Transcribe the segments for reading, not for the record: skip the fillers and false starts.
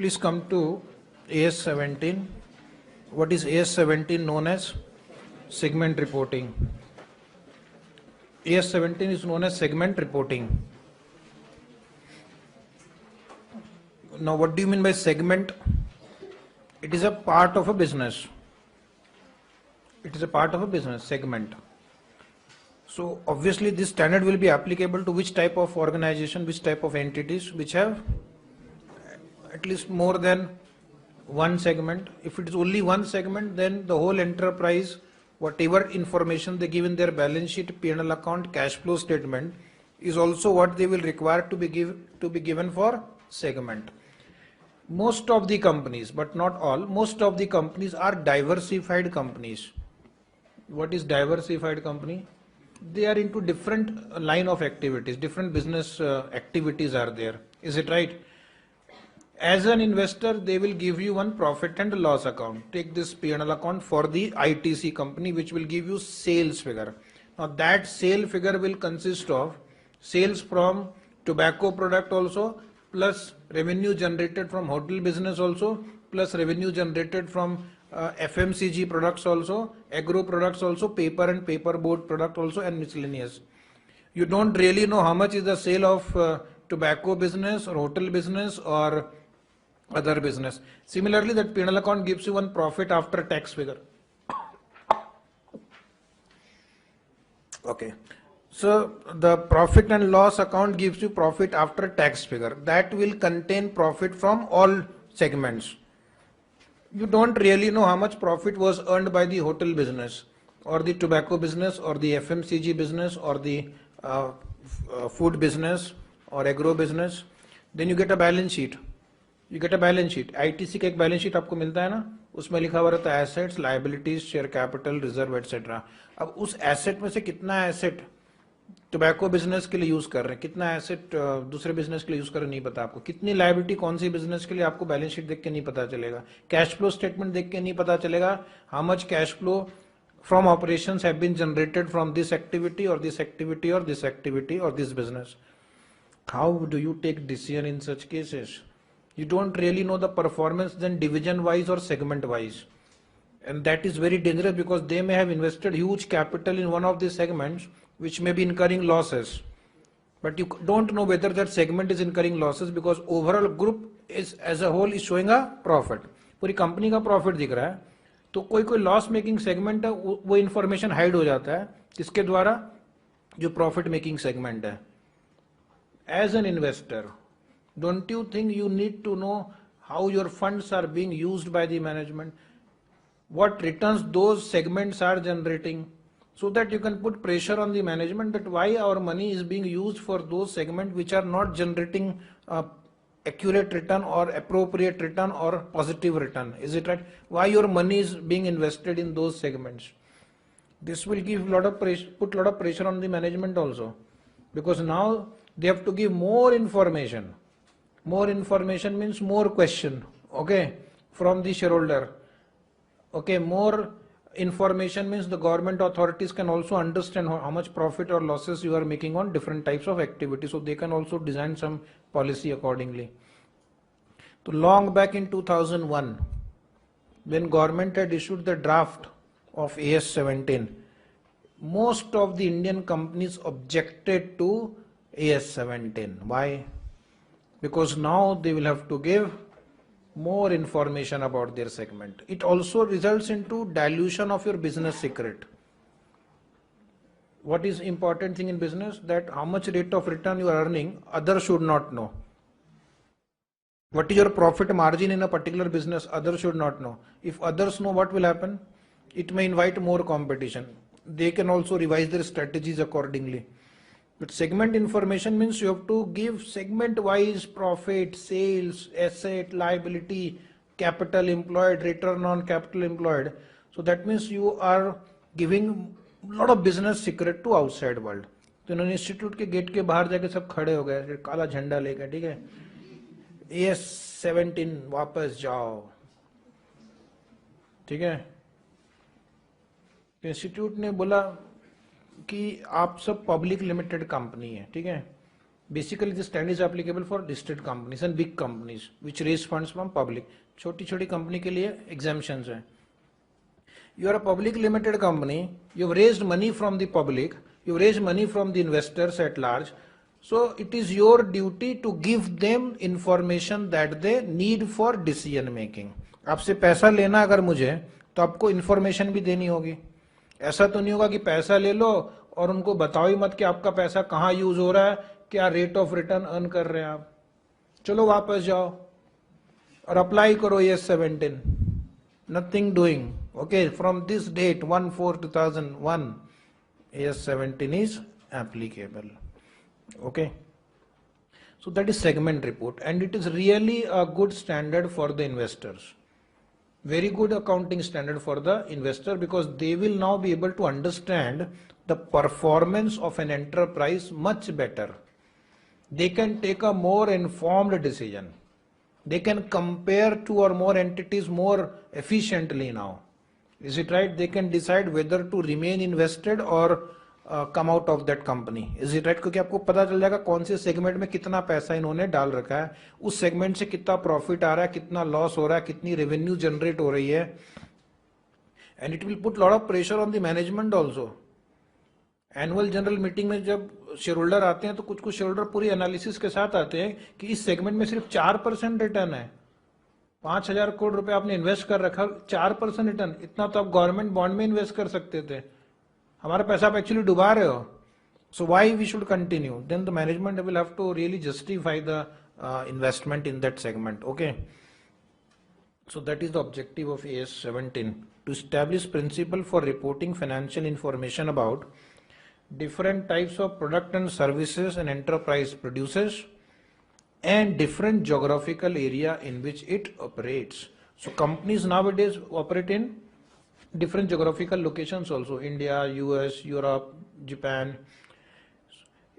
Please come to AS17. What is AS17 known as? Segment reporting. AS17 is known as segment reporting. Now what do you mean by segment? It is a part of a business. It is a part of a business segment. So obviously this standard will be applicable to which type of organization, which type of entities which have at least more than one segment. If it is only one segment, then the whole enterprise, whatever information they give in their balance sheet, P&L account, cash flow statement, is also what they will require to be given for segment. Most of the companies, but not all, most of the companies are diversified companies. What is diversified company? They are into different line of activities, different business activities are there. Is it right? As an investor, they will give you one profit and loss account. Take this P&L account for the ITC company, which will give you sales figure. Now that sale figure will consist of sales from tobacco product also, plus revenue generated from hotel business also, plus revenue generated from FMCG products also, agro products also, paper and paper board product also, and miscellaneous. You don't really know how much is the sale of tobacco business or hotel business or other business. Similarly, that P&L account gives you one profit after tax figure. Okay. So the profit and loss account gives you profit after tax figure. That will contain profit from all segments. You don't really know how much profit was earned by the hotel business or the tobacco business or the FMCG business or the food business or agro business. Then you get a balance sheet. You get a balance sheet. ITC का एक balance sheet आपको मिलता है ना, उसमें लिखा हुआ रहता है assets, liabilities, share capital, reserve, etc. अब उस asset में से कितना asset टोबैको बिजनेस के लिए यूज कर रहे हैं, कितना एसेट दूसरे बिजनेस के लिए यूज कर रहे हैं नहीं पता आपको, कितनी लायबिलिटी कौन सी बिजनेस के लिए आपको बैलेंस शीट देख के नहीं पता चलेगा, कैश फ्लो स्टेटमेंट देख के नहीं पता चलेगा how much cash flow from operations have been generated from this activity और दिस एक्टिविटी और दिस एक्टिविटी और this business. How do you take decision in such cases? You don't really know the performance then division wise or segment wise, and that is very dangerous because they may have invested huge capital in one of the segments which may be incurring losses, but you don't know whether that segment is incurring losses because overall group is as a whole is showing a profit. पूरी company का profit दिख रहा है, तो कोई कोई loss making segment है वो इंफॉर्मेशन हाइड हो जाता है किसके द्वारा? जो प्रॉफिट मेकिंग सेगमेंट है. As an investor, don't you think you need to know how your funds are being used by the management, what returns those segments are generating, so that you can put pressure on the management that why our money is being used for those segments which are not generating accurate return or appropriate return or positive return. Is it right? Why your money is being invested in those segments? This will give lot of pressure, put lot of pressure on the management also, because now they have to give more information. More information means more question, okay, from the shareholder. Okay, more information means the government authorities can also understand how much profit or losses you are making on different types of activities, so they can also design some policy accordingly. So long back in 2001, when government had issued the draft of AS17, most of the Indian companies objected to AS17. Why? Because now they will have to give more information about their segment. It also results into dilution of your business secret. What is important thing in business? That how much rate of return you are earning, others should not know. What is your profit margin in a particular business, others should not know. If others know, what will happen? It may invite more competition. They can also revise their strategies accordingly. But segment information means you have to give segment wise profit, sales, asset, liability, capital employed, return on capital employed. So that means you are giving a lot of business secret to outside world. तो इन्होंने institute के gate के बाहर जाके सब खड़े हो गए काला झंडा लेकर, ठीक है, AS17 वापस जाओ, ठीक है. इंस्टीट्यूट ने बोला कि आप सब पब्लिक लिमिटेड कंपनी है, ठीक है, Basically, this standard is applicable for listed companies and big companies which raise funds from public. छोटी छोटी कंपनी के लिए exemptions हैं. You are a public limited company, you've raised money from the public, you've raised money from the investors at large, so it is your duty to give them information that they need for decision making. आपसे पैसा लेना अगर मुझे, तो आपको information भी देनी होगी. ऐसा तो नहीं होगा कि पैसा ले लो और उनको बताओ ही मत कि आपका पैसा कहाँ यूज हो रहा है, क्या रेट ऑफ रिटर्न अर्न कर रहे हैं आप. चलो वापस जाओ और अप्लाई करो AS17. Nothing doing. Okay, from this date 1/4/2001 AS17 is applicable. Okay, so that is segment report, and it is really a good standard for the investors. Very good accounting standard for the investor, because they will now be able to understand the performance of an enterprise much better. They can take a more informed decision. They can compare two or more entities more efficiently now. Is it right? They can decide whether to remain invested or come out of that company. Is it right? क्योंकि आपको पता चल जाएगा कौन से segment में कितना पैसा इन्होंने डाल रखा है, उस सेगमेंट से कितना प्रॉफिट आ रहा है, कितना लॉस हो रहा है, कितनी रेवेन्यू जनरेट हो रही है. And it will put lot of pressure on the management also. Annual general meeting में जब शेयर होल्डर आते हैं तो कुछ शेयर होल्डर पूरी एनालिसिस के साथ आते हैं कि इस सेगमेंट में सिर्फ 4% रिटर्न है. 5,000 करोड़ रुपए आपने इन्वेस्ट कर रखा, 4% रिटर्न, इतना तो आप गवर्नमेंट बॉन्ड में इन्वेस्ट कर सकते थे. हमारा पैसा आप एक्चुअली डुबा रहे हो. So why we should continue? Then the management will have to really justify the investment in that segment. Okay, so that is the objective of AS17, to establish principle for reporting financial information about different types of product and services an enterprise produces and different geographical area in which it operates. So companies nowadays operate in different geographical locations also: India, US, Europe, Japan.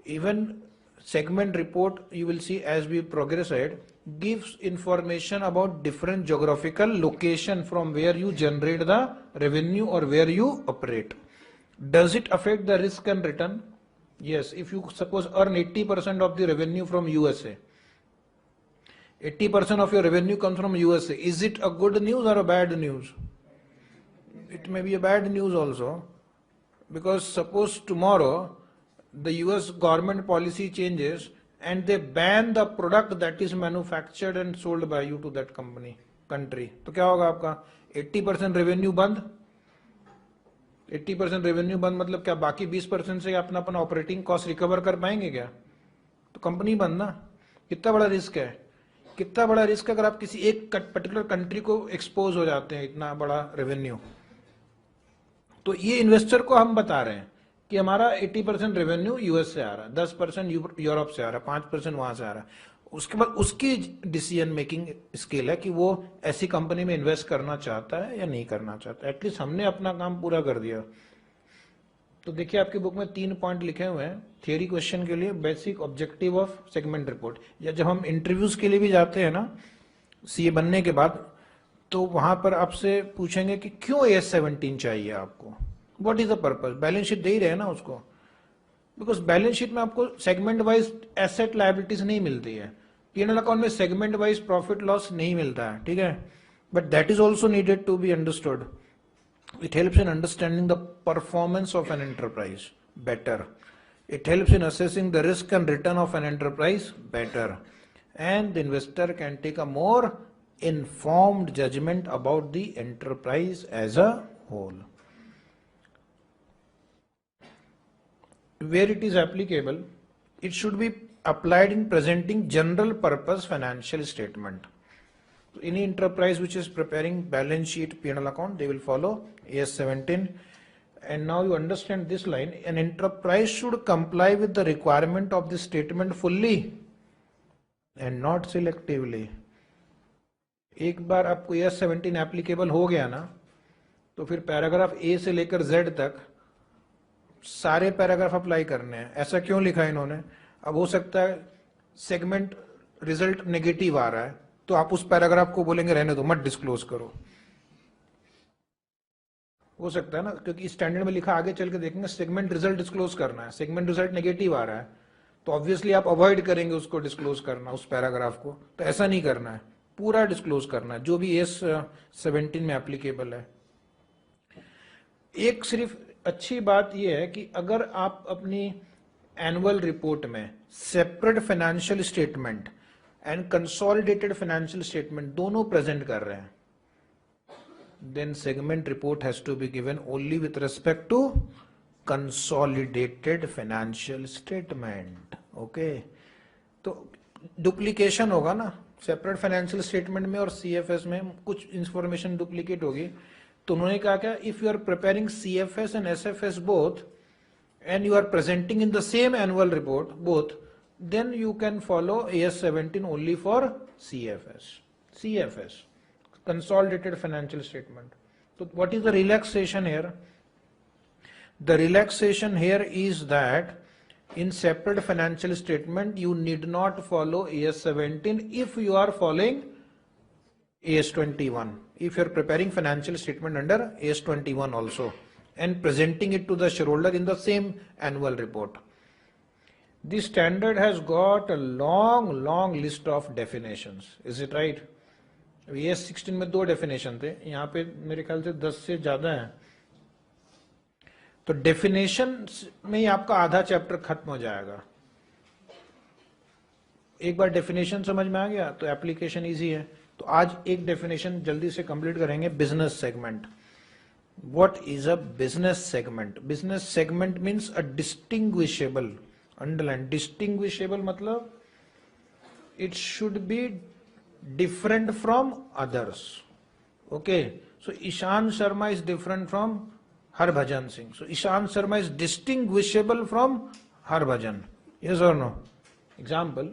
Even segment report, you will see as we progress ahead, gives information about different geographical location from where you generate the revenue or where you operate. Does it affect the risk and return? Yes. If you suppose earn 80% of the revenue from USA, 80% of your revenue comes from USA, is it a good news or a bad news? It may be a bad news also, because suppose tomorrow the US government policy changes and they ban the product that is manufactured and sold by you to that country, तो क्या होगा आपका? 80% revenue बंद. 80% revenue बंद मतलब क्या? बाकी 20% से अपना ऑपरेटिंग कॉस्ट रिकवर कर पाएंगे क्या? तो कंपनी बंद ना. कितना बड़ा रिस्क है, कितना बड़ा रिस्क अगर आप किसी एक पर्टिकुलर कंट्री को एक्सपोज हो जाते हैं, इतना बड़ा रेवेन्यू. तो ये इन्वेस्टर को हम बता रहे हैं कि हमारा 80% रेवेन्यू यूएस से आ रहा है, 10% यूरोप से आ रहा है, 5% वहां से आ रहा है. उसके बाद उसकी डिसीजन मेकिंग स्केल है कि वो ऐसी कंपनी में इन्वेस्ट करना चाहता है या नहीं करना चाहता. एटलीस्ट हमने अपना काम पूरा कर दिया. तो देखिए आपकी बुक में 3 पॉइंट लिखे हुए हैं थियरी क्वेश्चन के लिए. Basic objective of segment report, या जब हम इंटरव्यूज के लिए भी जाते हैं ना सीए बनने के बाद, तो वहां पर आपसे पूछेंगे कि क्यों AS17 चाहिए आपको, what is the purpose. Balance sheet दे ही रहे ना उसको, बिकॉज बैलेंस शीट में आपको सेगमेंट वाइज एसेट लायबिलिटीज नहीं मिलती है. P&L अकाउंट में सेगमेंट वाइज प्रॉफिट लॉस नहीं मिलता है, ठीक है. But that is also needed to be understood. It helps in understanding the performance of an enterprise better. It helps in assessing the risk and return of an enterprise better. And the investor can take a more informed judgment about the enterprise as a whole. Where it is applicable, it should be applied in presenting general purpose financial statement. Any enterprise which is preparing balance sheet, P&L account, they will follow AS17. And now you understand this line: an enterprise should comply with the requirement of this statement fully and not selectively. एक बार आपको AS17 applicable हो गया ना, तो फिर paragraph A से लेकर Z तक सारे पैराग्राफ अप्लाई करने हैं. ऐसा क्यों लिखा है इन्होंने? अब हो सकता है सेगमेंट रिजल्ट नेगेटिव आ रहा है, तो आप उस पैराग्राफ को बोलेंगे रहने दो, मत डिस्क्लोज करो. हो सकता है ना, क्योंकि स्टैंडर्ड में लिखा, आगे चल के देखेंगे सेगमेंट रिजल्ट डिस्क्लोज करना है, सेगमेंट रिजल्ट नेगेटिव आ रहा है, तो ऑब्वियसली आप अवॉइड करेंगे उसको डिस्क्लोज करना, उस पैराग्राफ को। तो ऐसा नहीं करना है, पूरा डिस्क्लोज करना है जो भी एस 17 में एप्लीकेबल है। एक सिर्फ अच्छी बात यह है कि अगर आप अपनी एनुअल रिपोर्ट में separate financial statement and consolidated financial statement दोनों प्रेजेंट कर रहे हैं, then segment report has to be given only with respect to consolidated financial statement. okay, तो डुप्लीकेशन होगा ना सेपरेट फाइनेंशियल स्टेटमेंट में और सीएफएस में, कुछ इंफॉर्मेशन डुप्लीकेट होगी। तो उन्होंने कहा क्या, if you are preparing CFS and SFS both and you are presenting in the same annual report both, then you can follow AS 17 only for CFS, consolidated financial statement. So what is the relaxation here? The relaxation here is that in separate financial statement you need not follow AS 17 if you are following AS 21, if you are preparing financial statement under AS 21 also and presenting it to the shareholder in the same annual report. This standard has got a long list of definitions. Is it right? AS 16 में 2 definition थे, यहाँ पे मेरे ख्याल से 10 से ज्यादा है। तो definition में ही आपका आधा चैप्टर खत्म हो जाएगा। एक बार definition समझ में आ गया तो application easy है। तो आज एक definition जल्दी से complete करेंगे, business segment. What is a business segment? Business segment means a distinguishable, underline distinguishable मतलब it should be different from others. Okay, so Ishan Sharma is different from Harbhajan Singh. So Ishan Sharma is distinguishable from Harbhajan. Yes or no? Example.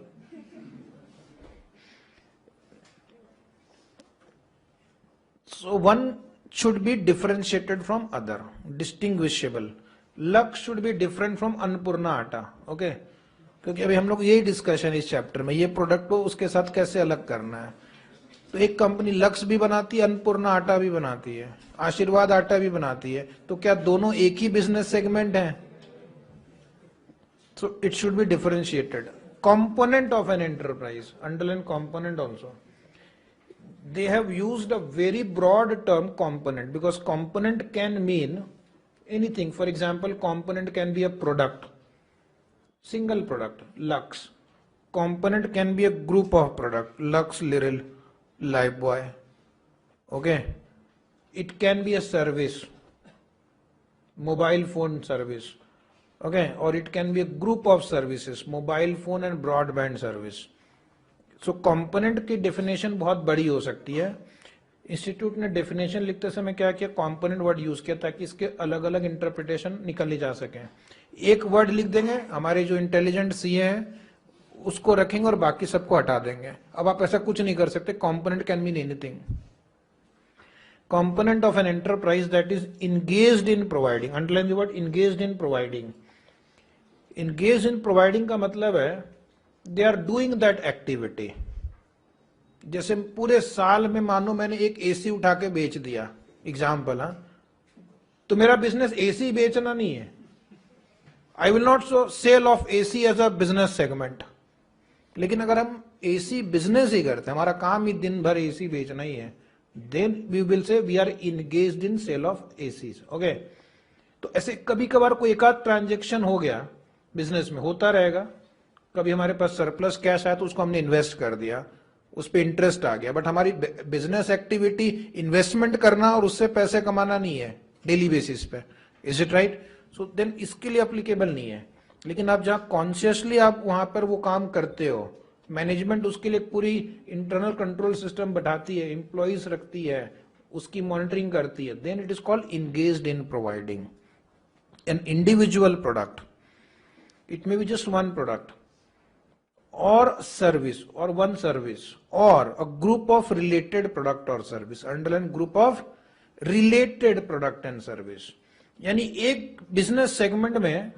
So one should be differentiated from other, distinguishable. Lux should be different from Annapurna आटा, okay? क्योंकि अभी हम लोग यही discussion इस chapter में, ये product को उसके साथ कैसे अलग करना है। तो एक कंपनी लक्स भी बनाती है, अन्नपूर्णा आटा भी बनाती है, आशीर्वाद आटा भी बनाती है, तो क्या दोनों एक ही बिजनेस सेगमेंट है? So it should be differentiated. Component of an enterprise, underline component also. They have used a very broad term component because component can mean anything. For example, component can be a product, single product, Lux. Component can be a group of product, Lux, Liril, Lifebuoy. Okay. It can be a service, mobile phone service. Okay. Or it can be a group of services, mobile phone and broadband service. So component की definition बहुत बड़ी हो सकती है। Institute ने definition लिखते समय क्या किया, कंपोनेंट वर्ड यूज किया ताकि इसके अलग अलग इंटरप्रिटेशन निकाली जा सके। एक वर्ड लिख देंगे, हमारे जो इंटेलिजेंट सीए हैं उसको रखेंगे और बाकी सबको हटा देंगे। अब आप ऐसा कुछ नहीं कर सकते। Component can mean anything. Component of an enterprise that is engaged in providing, underline the word engaged in providing. Engaged in providing का मतलब है they are doing that activity. जैसे पूरे साल में मानो मैंने एक एसी उठा के बेच दिया, एग्जाम्पल, तो मेरा बिजनेस एसी बेचना नहीं है। I will not so sale of AC as a business segment. लेकिन अगर हम एसी बिजनेस ही करते हैं, हमारा काम ही दिन भर एसी बेचना ही है, then we will say we are engaged in sale of ACs. Okay, तो ऐसे कभी कभार कोई एक आध ट्रांजेक्शन हो गया, बिजनेस में होता रहेगा। कभी हमारे पास सरप्लस कैश आया तो उसको हमने इन्वेस्ट कर दिया, उस पर इंटरेस्ट आ गया, बट हमारी बिजनेस एक्टिविटी इन्वेस्टमेंट करना और उससे पैसे कमाना नहीं है डेली बेसिस पे। Is it right? So then इसके लिए अप्लीकेबल नहीं है। लेकिन आप जहां कॉन्शियसली आप वहां पर वो काम करते हो, मैनेजमेंट उसके लिए पूरी इंटरनल कंट्रोल सिस्टम बैठाती है, एम्प्लॉइज रखती है, उसकी मॉनिटरिंग करती है, then it is called engaged in providing an individual product. It may be just one product or service or one service or a group of related product or service, underline group of related product and service। यानी एक business segment में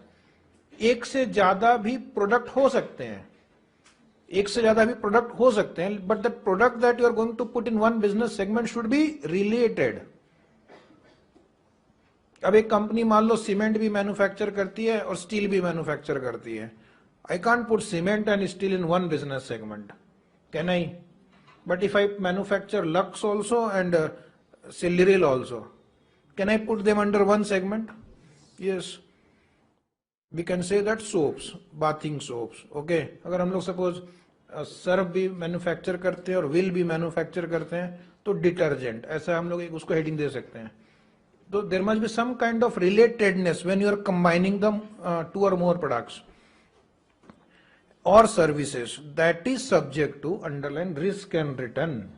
एक से ज्यादा भी product हो सकते हैं, एक से ज्यादा भी प्रोडक्ट हो सकते हैं, but the product that you are going to put in one business segment should be related. अब एक कंपनी मान लो सीमेंट भी मैन्युफैक्चर करती है और स्टील भी मैन्युफैक्चर करती है। I can't put cement and steel in one business segment, can I? But if I manufacture Lux also and Silderil also, can I put them under one segment? Yes. We can say that soaps, bathing soaps, okay? अगर हम लोग suppose Surf भी manufacture करते हैं और will भी manufacture करते हैं तो डिटर्जेंट, ऐसा हम लोग उसको हेडिंग दे सकते हैं. तो there must be some kind of relatedness when you are combining the two or more products or services that is subject to underline risk and return,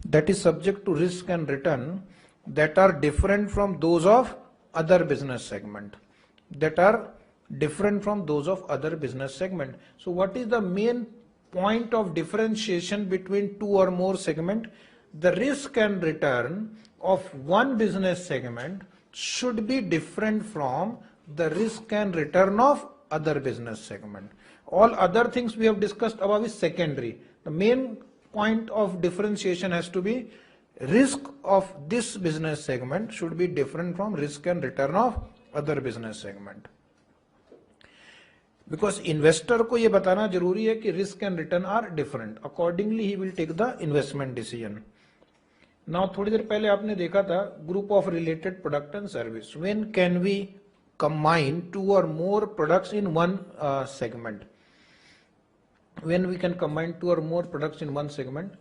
that is subject to risk and return that are different from those of other business segment, that are different from those of other business segment. So what is the main point of differentiation between two or more segment? The risk and return of one business segment should be different from the risk and return of other business segment. All other things we have discussed above is secondary. The main point of differentiation has to be risk of this business segment should be different from risk and return of other business segment. Because investor को ये बताना जरूरी है कि risk and return are different. Accordingly he will take the investment decision. Now थोड़ी देर पहले आपने देखा था group of related product and service. When can we combine two or more products in one segment? When we can combine two or more products in one segment?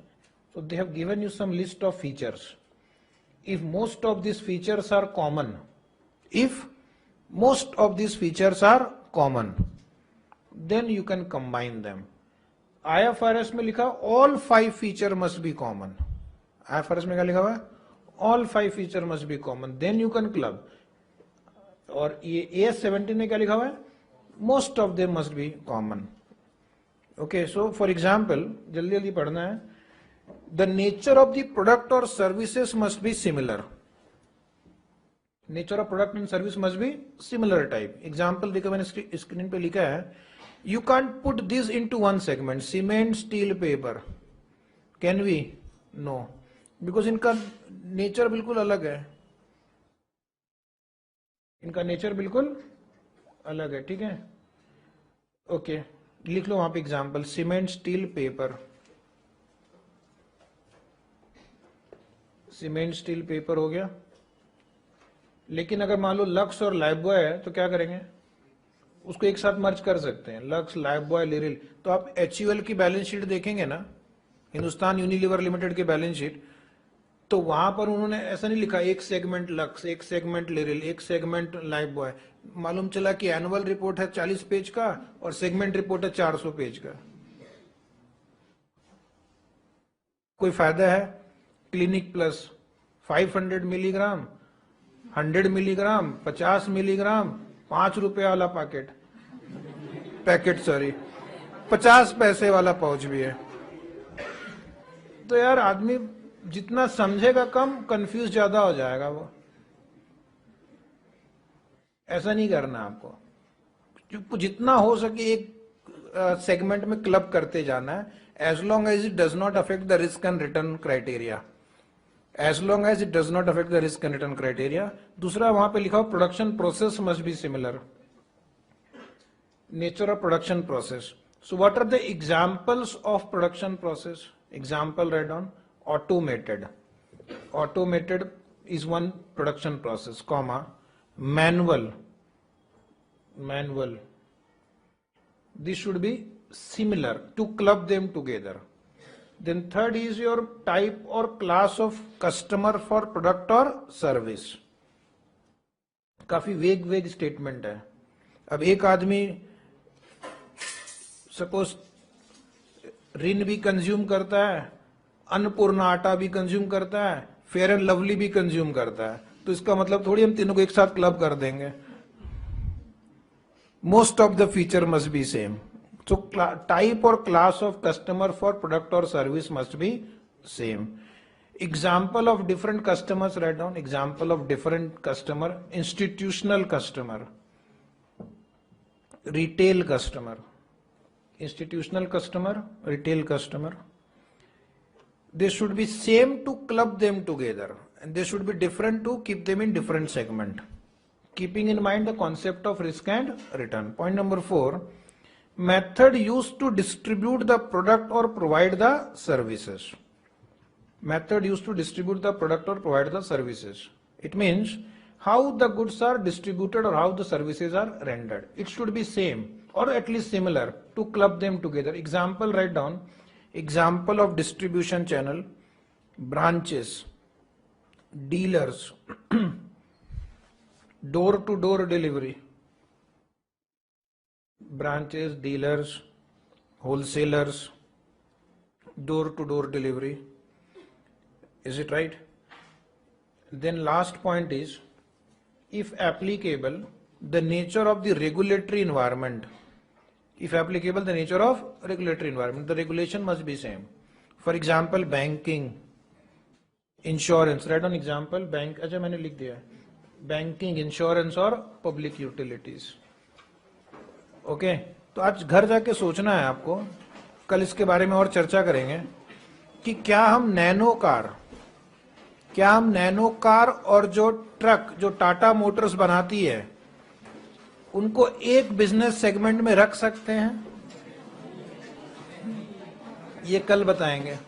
So they have given you some list of features. If most of these features are common, if most of these features are common, then you can combine them. IFRS में लिखा all 5 feature must be common. IFRS में क्या लिखा हुआ है? All 5 feature must be common. Then you can club. और ये AS17 में क्या लिखा हुआ है? Most of them must be common. Okay, so for example, जल्दी जल्दी पढ़ना है. The nature of the product or services must be similar. Nature of product and service must be similar type. Example देखो मैंने स्क्रीन पे लिखा है. You can't put this into one segment. Cement, steel, paper. Can we? No. Because इनका nature बिल्कुल अलग है. इनका nature बिल्कुल अलग है, ठीक है? Okay. लिख लो वहां पे example cement steel paper. Cement steel paper हो गया. लेकिन अगर मान लो लक्स और लाइफबॉय है तो क्या करेंगे? उसको एक साथ मर्ज कर सकते हैं. Lux, Lifebuoy, Liril. तो आप HUL की बैलेंस शीट देखेंगे ना, हिंदुस्तान यूनिलीवर लिमिटेड की बैलेंस शीट, तो वहां पर उन्होंने ऐसा नहीं लिखा एक सेगमेंट लक्स, एक सेगमेंट लिरिल, एक सेगमेंट लाइफबॉय. मालूम चला कि एनुअल रिपोर्ट है 40 पेज का और सेगमेंट रिपोर्ट है 400 पेज का. कोई फायदा है? Clinic plus 500 milligram, 100 milligram, 50 milligram, 5 रुपए वाला पैकेट सॉरी 50 पैसे वाला पाउच भी है. तो यार आदमी जितना समझेगा कम, कंफ्यूज ज्यादा हो जाएगा. वो ऐसा नहीं करना आपको. जितना हो सके एक सेगमेंट में क्लब करते जाना है, as long as it does not affect the risk and return criteria. As long as it does not affect the risk and return criteria. दूसरा वहां पे लिखा हो production process must be similar. Nature of production process. So what are the examples of production process? Example write down. Automated. Automated is one production process, comma. Manual. This should be similar to club them together. Then third is your type or class of customer for product or service. काफी वेग statement है. अब एक आदमी suppose रिन भी consume करता है, अन्नपूर्णा आटा भी कंज्यूम करता है, फेयर एंड लवली भी कंज्यूम करता है, तो इसका मतलब थोड़ी हम तीनों को एक साथ क्लब कर देंगे. Most of the feature must be same. So type or class of customer for product or service must be same. Example of different customers write down. Example of different customer. Institutional customer, retail customer. Institutional customer, retail customer. They should be same to club them together, and they should be different to keep them in different segment, keeping in mind the concept of risk and return. Point number 4, method used to distribute the product or provide the services. Method used to distribute the product or provide the services. It means how the goods are distributed or how the services are rendered. It should be same or at least similar to club them together. Example, write down. Example of distribution channel: branches, dealers, door to door delivery. Branches, dealers, wholesalers, door to door delivery. Is it right? Then last point is, if applicable, the nature of the regulatory environment. If applicable, the nature of regulatory environment. The regulation must be same. For example, banking, insurance. Write down example. Bank, अच्छा मैंने लिख दिया. Banking, insurance और public utilities. Okay, तो आज घर जाके सोचना है आपको. कल इसके बारे में और चर्चा करेंगे कि क्या हम नैनो कार और जो ट्रक जो टाटा मोटर्स बनाती है उनको एक बिजनेस सेगमेंट में रख सकते हैं. ये कल बताएंगे.